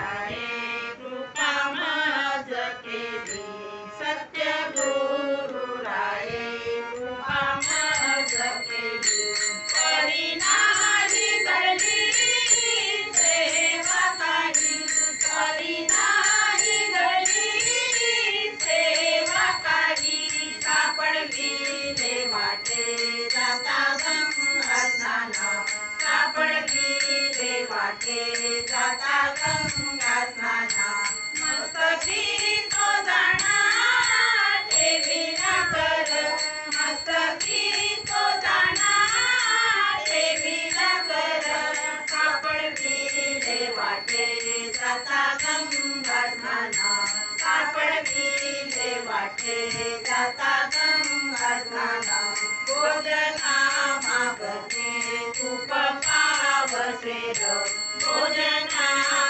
राये कृपा मज केली सत्य गुरु राये कृपा मज केली परिणामी घडली सेवा काही परिणामी घडली सेवा काही सापडली वाटे जाता गंगा स्नाना सापडली वाटे जाता गंगा स्नाना मस्तकी तो जाणा ठेविला कर मस्तकी तो जाणा ठेविला कर सापडली वाटे जाता गंगा स्नाना सापडली वाटे जाता गंगा स्नाना भोजना मागते तूप पावसेल भोजना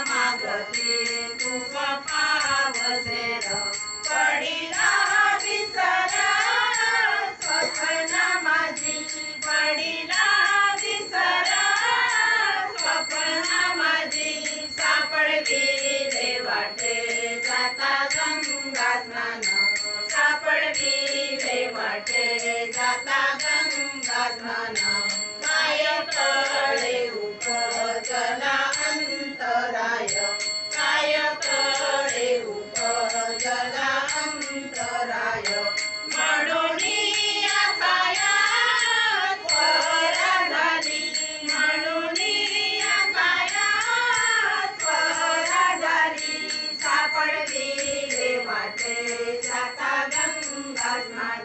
मागते तूप पावसेल पडिला विसर स्वप्न माझी पडिला विसर स्वप्न माझी सापडली वाटे जाता गंगा स्नान सापडली वाटे जाता गंगा स्नान काय कळे उपजला अंतराय काय कळे उपजला अंतराय म्हणून आकाया त्वरा झाली म्हणून आकाया त्वरा झाली सापडली वाटे जाता गंगा स्नान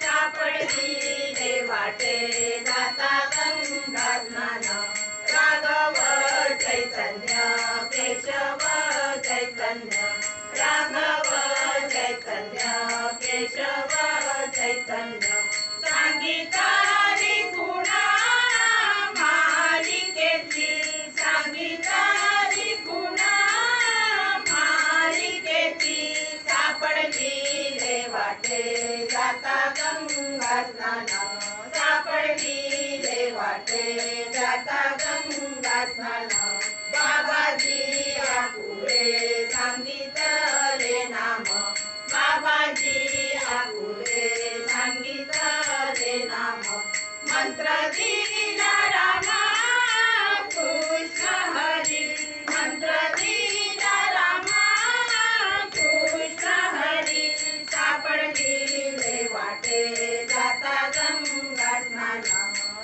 सापडली वाटे जाता गंगा स्नान राघव चैतन्य केशव चैतन्य राघव चैतन्य केशव चैतन्य सांगितली गुणा मालिकेची सांगितली गुणा मालिकेची सापडली वाटे जाता गंगा स्नान सापडली वाटे जाता गंगा स्नान बाबाजी आपुले सांगितले नाम बाबाजी आपुले सांगितले नाम मंत्र दिला रामा कृष्ण हरी मंत्र दिला रामा कृष्ण हरी सापडली वाटे जाता गंगा स्नान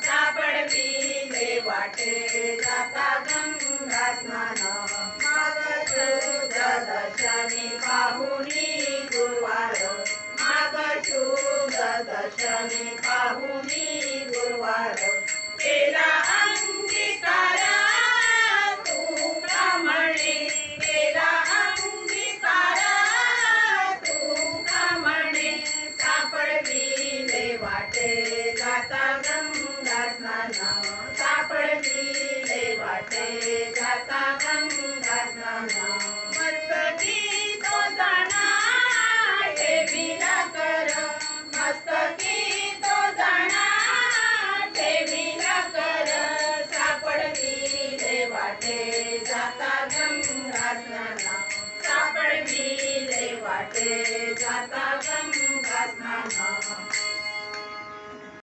सापडली वाटे जाता गंगा स्नान माग शुद्ध दर्शनी पाहुनी गुरुवार माग शुद्ध दर्शनी पाहुनी गुरुवार केला अंगीकार तू ब्राह्मणे केला अंगीकार तू ब्राह्मणे सापडली वाटे जाता गंगा स्नान सापडली वाटे जाता गंगा स्नान मस्तकी तो जाणा ठेविला कर मस्तकी तो जाणा ठेविला कर सापडली वाटे